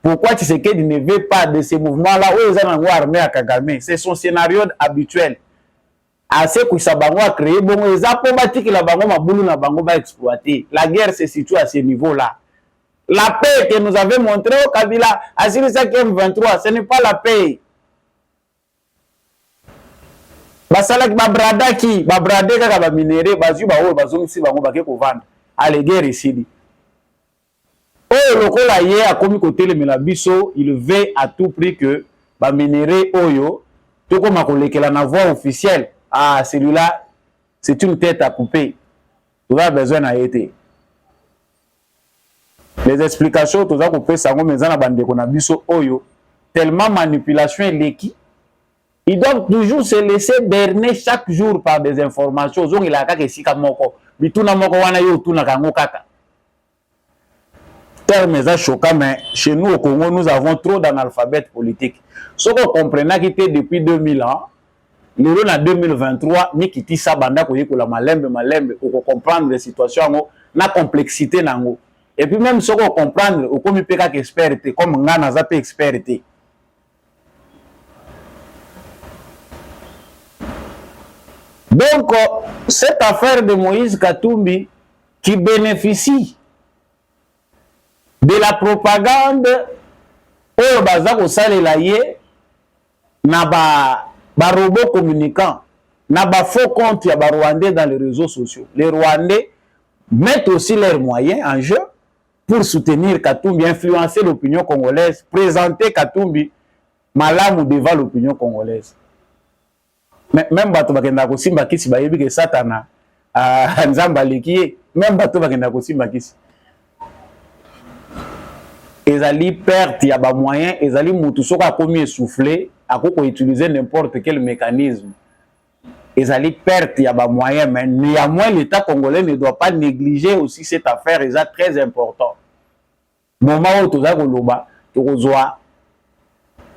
Pourquoi Tshisekedi ne veut pas de ces mouvements-là où ils ont armé à Kagame? C'est son scénario habituel. Assez que ça bango a créé, bon, ils ont combattu que la bango maboulou na bango va exploiter. La guerre se situe à ce niveau-là. La paix que nous avait montré au Kabila, à ça que M23, ce n'est pas la paix. Basalak babradaki babrade kaka ba minéré bazu ba o bazongisi bango bake ko vendre ale guerre ici. Oh lokola ye akomi côté le melabiso, il veut à tout prix que ba minéré oyo to koma kolekela na voie officielle. Ah celui-là c'est une tête à couper. Tu as besoin na été. Les explications tu as coupé sango mezana bande ko na biso oyo tellement manipulation l'équipe. Ils doivent toujours se laisser berner chaque jour par des informations. Zong il a kaka sika moko. Bituna moko wana yo tuna kango kaka. terme est choquant, mais chez nous au Congo, nous avons trop d'analphabètes politiques. Ce qu'on comprenait qui était depuis 2000 ans, nous en 2023, ni qui dit ça, banda ko yiko la malembe, pour comprendre les situations, la complexité nango. Et puis même ce qu'on comprendre, au comme il expert, comme ngana zape expert. Donc, cette affaire de Moïse Katumbi qui bénéficie de la propagande oyo baza kosalela ye na ba robots communicants na ba faux comptes ya ba Rwandais dans les réseaux sociaux. Les Rwandais mettent aussi leurs moyens en jeu pour soutenir Katumbi, influencer l'opinion congolaise, présenter Katumbi malamu devant l'opinion congolaise. Même bato bakenda kosimba kisi bayebi ke satana nzamba likie, même bato bakenda kosimba kisi. Ezali perte ya ba moyens, ezali mutu soka komi essoufflé, akoko utiliser n'importe quel mécanisme. Ezali perte ya ba moyens, mais néanmoins l'État congolais ne doit pas négliger aussi cette affaire, c'est très important. Moment où toza koloba, tokozwa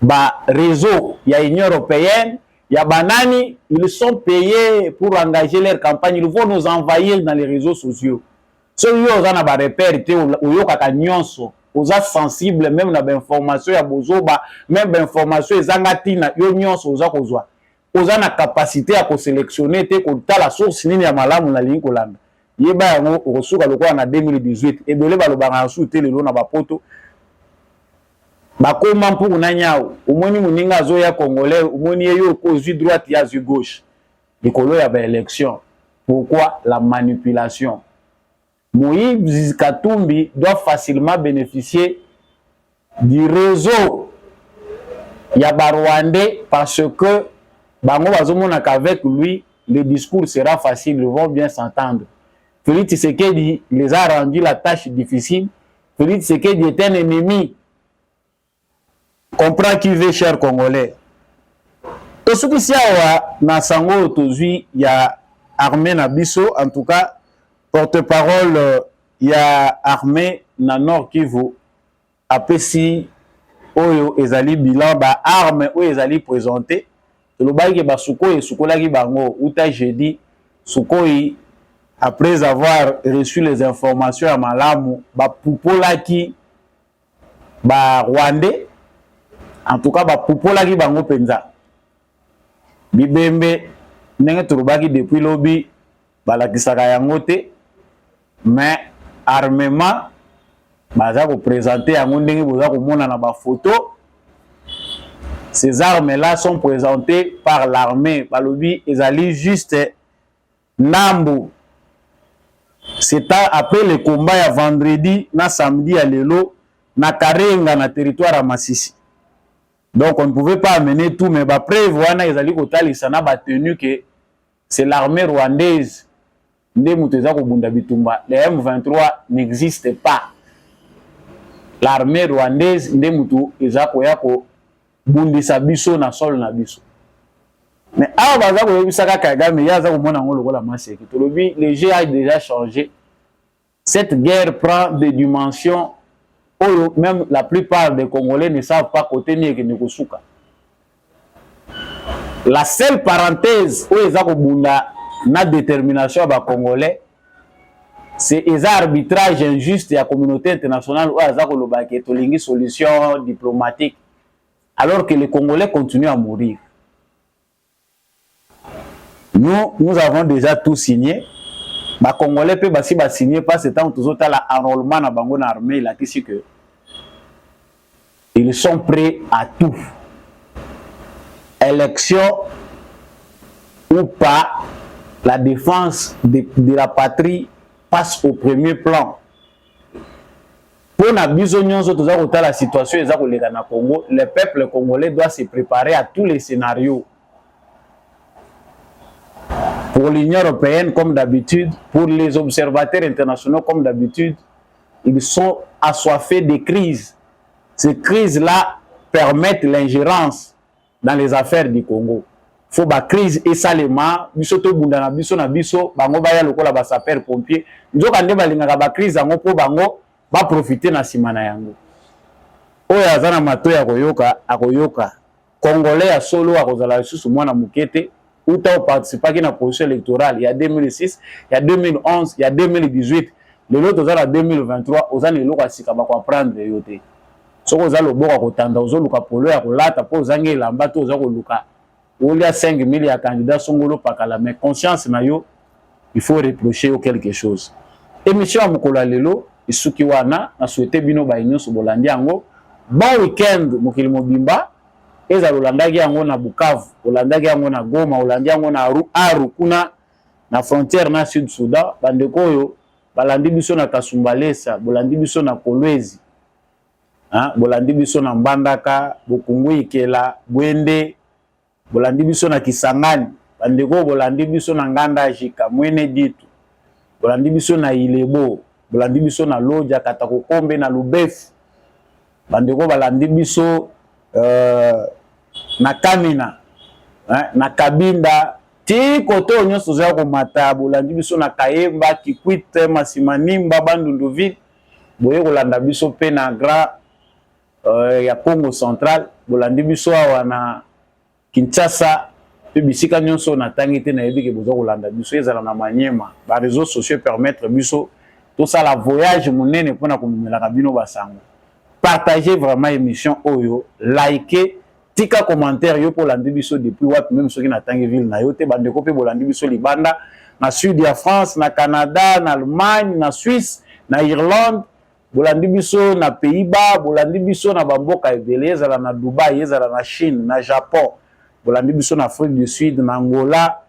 ba réseau ya Union européenne, ya banani, ils sont payés pour engager leur campagne, ils vont nous envahir dans les réseaux sociaux. Ceux qui ont ba repère te oyo kaka nyonso. Aux sensibles même na information ya bozoba même information ezangati na yo nyonso oza kozwa oza na capacité à ko sélectionner te ko tala source nini ya malamu na lingi kolanda yeba yango okosuka lokola na 2018 ebele balobanga na sute lelo na bapoto bakoma mpuku na nyao omoni muninga zo ya congolais omoni yo kozwi droite ya zu gauche likolo ya ba élection. Pourquoi la manipulation? Moïse Katumbi doit facilement bénéficier du réseau Yaba Rwandais parce que bango bazomona qu'avec lui le discours sera facile, ils vont bien s'entendre. Félix Tshisekedi les a rendu la tâche difficile. Félix Tshisekedi est un ennemi. Comprends qui veut, cher Congolais. Tout ce qui est na sango tozui ya armée na biso, en tout cas porte-parole il y a armée na Nord Kivu apesi oyo ezali bilan ba arme oyo ezali présenté le baïke ba Sukoyi sukolaki bango uta jeudi Sukoyi après avoir reçu les informations à malamu ba pupolaki ba Rwandais en tout cas ba pupolaki bango penza bibembe ndenge tolobaki depuis lobi balakisaka yango te. Mais armement baza ko présenter yango ndenge boza ko mona na ba photo. Ces armes là sont présentées par l'armée balobi ezali juste nambu. C'est après le combat ya vendredi na samedi à lelo na Karenga na territoire à Masisi. Donc on ne pouvait pas amener tout, mais ba preuve wana ezali ko talisa na ba tenu que c'est l'armée rwandaise. Le M23 n'existe pas. L'armée rwandaise ndemutu ezako yako bundisa biso na sol na biso. Mais awa bazako yebisaka Kagame yaza komona ngo lokola maseki. Tolobi le jeu a déjà changé. Cette guerre prend des dimensions où même la plupart des Congolais ne savent pas côté ni Kenekosuka. La seule parenthèse où ezako bunda na détermination à Congolais, c'est un arbitrage injuste de la communauté internationale où il y a une solution diplomatique, alors que les Congolais continuent à mourir. Nous avons déjà tout signé. Les Congolais peuvent signer parce que tant que tout l'enrôlement dans l'armée, ils sont prêts à tout. Élection ou pas, la défense de la patrie passe au premier plan. Pour la la situation au Congo, le peuple congolais doit se préparer à tous les scénarios. Pour l'Union européenne, comme d'habitude, pour les observateurs internationaux, comme d'habitude, ils sont assoiffés des crises. Ces crises-là permettent l'ingérence dans les affaires du Congo. Faut ba crise et salema biso to bunda na biso bango baya lokola ba sapeur pompier nzoka nde balingaka ba crise yango po bango ba profiter na simana yango oyo azana mato ya koyoka congolais ya solo akozala lisusu mwana mukete uta participer na processus électoral il y a 2006 il y a 2011 il y a 2018 le lot ozala 2023 ozana eloko asika ba comprendre yote soko ozala loboka kotanda ozoluka polo ya kolata po ozangi elamba to oza koluka olia 5000 ya candidat songolo pakala mais conscience na yo il faut reprocher yo quelque chose émission ya mokolo lelo isuki wana na souhaiter bino ba nyonso bolandi yango bon weekend mokili mobimba eza lolandaki yango na Bukavu olandaki yango na Goma olandi yango na Aru kuna na frontière na Sud Sudan bandeko oyo balandi biso na Kasumbalesa bolandi biso na Kolwezi bolandi biso na Mbandaka Bokungu Ikela Bwende bolandi biso na Kisangani bandeko bolandi biso na Nganda Jika Mwene Ditu bolandi biso na Ilebo bolandi biso na Loja Katakokombe na Lubefu bandeko balandi biso na Kamina na Kabinda ti koto nyonso za ko mata bolandi biso na Kayemba Kikwit Masimanimba Bandunduville boye kolanda biso pe na Grand ya Congo Central bolandi biso awa na Kinshasa pe bisika nyonso na tangite na yebike bozo kolanda biso ezala na Manyema ba réseaux sociaux permettre biso tout ça la voyage munene pona komimela kabino basango partagez vraiment émission oyo likez tika commentaire yo pour landi biso depuis wapi même soki na tangi ville na yo te bandeko pe bolandi biso libanda na sud ya France na Canada na Allemagne na Suisse na Irlande bolandi biso na Pays-Bas bolandi biso na bamboka ebele ezala na Dubai ezala na Chine na Japon bolandi biso na Afrique du Sud na Angola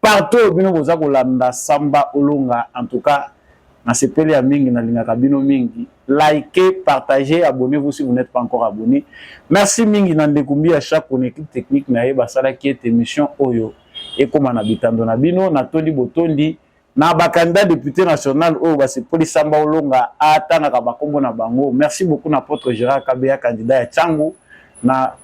partout bino boza kolanda samba olonga en tout cas na sepeli ya mingi na lingaka bino mingi likez partagez abonnez-vous si vous n'êtes pas encore abonné merci mingi na ndekumbi à chaque équipe technique na yeba sala qui est émission oyo et comme na bitando na bino na tondi botondi na ba candidat député national oyo ba sepeli samba olonga atana ka bakombo na bango merci beaucoup na Apôtre Gérard Kabeya candidat ya Tchangu na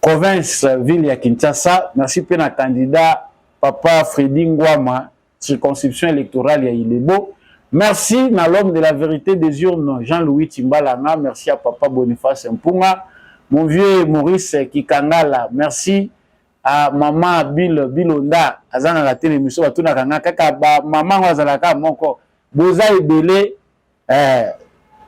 province ville ya Kinshasa merci pe na candidat Papa Freddy Ngwama circonscription électorale ya Ilebo. Merci na l'homme de la vérité des urnes Jean-Louis Timbalanga, merci à Papa Boniface Mpunga, mon vieux Maurice Kikangala, merci à maman Bilonda azana la télé émission batuna kanga kaka ba maman wazalaka moko boza ebele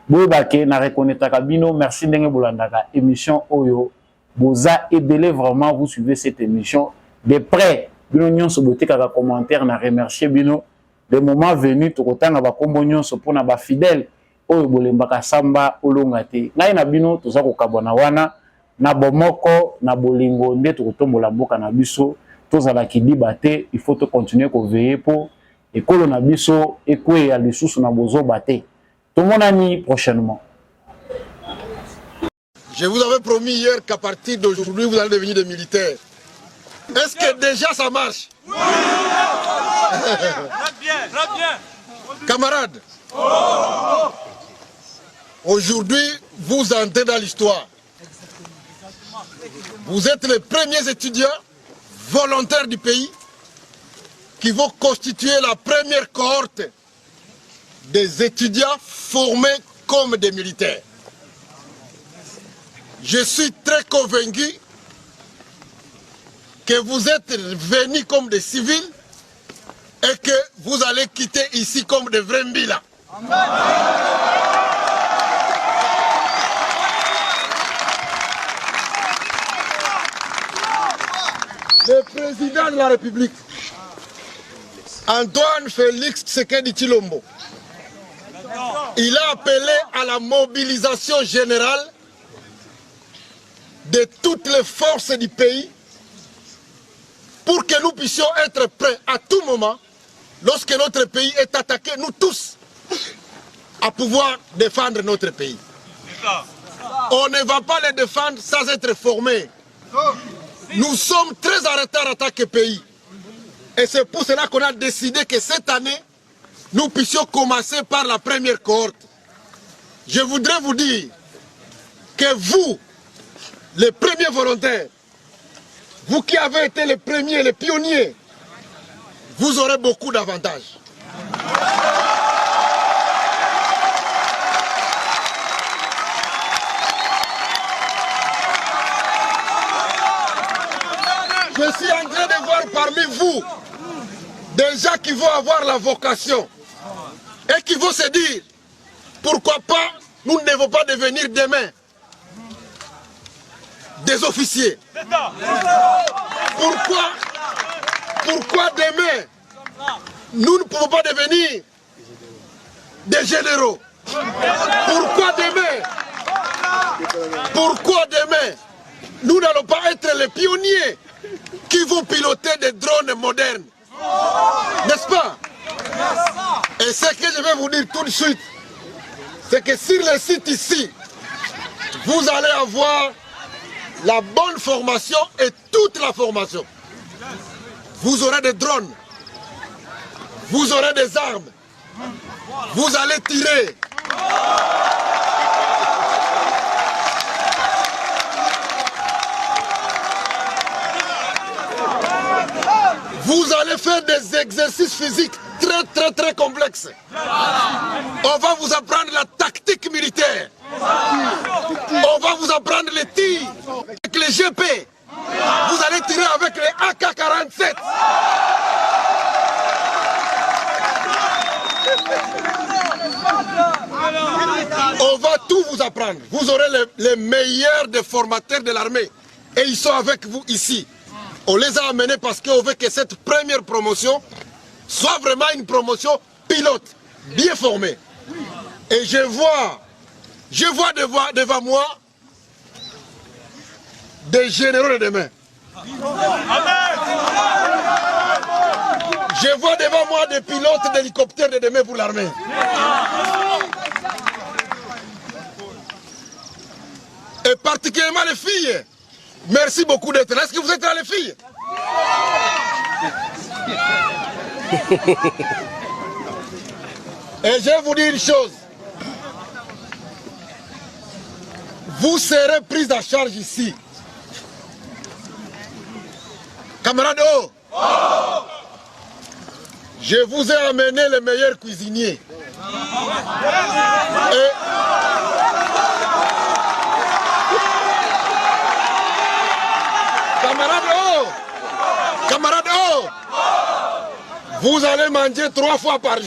boyebake na reconnaître kabino merci ndenge bolandaka émission oyo boza ebele vraiment vous suivez cette émission de près bino nyonso botekaka commentaire na remercier bino le moment venu tokotanga ba kombo nyonso pona ba fidèle oyo bolembaka samba olonga te ngai na bino toza kokabwana wana na bomoko na bolingo nde tokotombola mboka na biso tozala kidiba te il faut to continuer ko veiller pour ekolo na biso ekwe ya lisusu na bozoba te tomonani prochainement. Je vous avais promis hier qu'à partir d'aujourd'hui vous allez devenir des militaires. Est-ce que déjà ça marche? Oui. Très bien. Camarades, aujourd'hui, vous entrez dans l'histoire. Vous êtes les premiers étudiants volontaires du pays qui vont constituer la première cohorte des étudiants formés comme des militaires. Je suis très convaincu que vous êtes venus comme des civils et que vous allez quitter ici comme des vrais mbila. Le président de la République, Antoine Félix Tshisekedi Tshilombo, il a appelé à la mobilisation générale de toutes les forces du pays pour que nous puissions être prêts à tout moment, lorsque notre pays est attaqué, nous tous, à pouvoir défendre notre pays. On ne va pas les défendre sans être formés. Nous sommes très en retard en tant que pays. Et c'est pour cela qu'on a décidé que cette année, nous puissions commencer par la première cohorte. Je voudrais vous dire que vous, les premiers volontaires, vous qui avez été les premiers, les pionniers, vous aurez beaucoup d'avantages. Je suis en train de voir parmi vous des gens qui vont avoir la vocation et qui vont se dire, pourquoi pas, nous ne devons pas devenir demain des officiers. Pourquoi demain, nous ne pouvons pas devenir des généraux? Pourquoi demain, nous n'allons pas être les pionniers qui vont piloter des drones modernes? N'est-ce pas? Et ce que je vais vous dire tout de suite, c'est que sur le site ici, vous allez avoir la bonne formation et toute la formation. Vous aurez des drones, vous aurez des armes, vous allez tirer. Vous allez faire des exercices physiques très complexes. On va vous apprendre la tactique militaire. On va vous apprendre les tirs avec les GP. Vous allez tirer avec les AK-47. On va tout vous apprendre. Vous aurez les meilleurs des formateurs de l'armée. Et ils sont avec vous ici. On les a amenés parce qu'on veut que cette première promotion soit vraiment une promotion pilote, bien formée. Et je vois devant moi des généraux de demain. Je vois devant moi des pilotes d'hélicoptères de demain pour l'armée. Et particulièrement les filles. Merci beaucoup d'être là. Est-ce que vous êtes là, les filles? Et je vais vous dire une chose. Vous serez pris en charge ici. Camarades, je vous ai amené les meilleurs cuisiniers. Camarades, vous allez manger 3 fois par jour.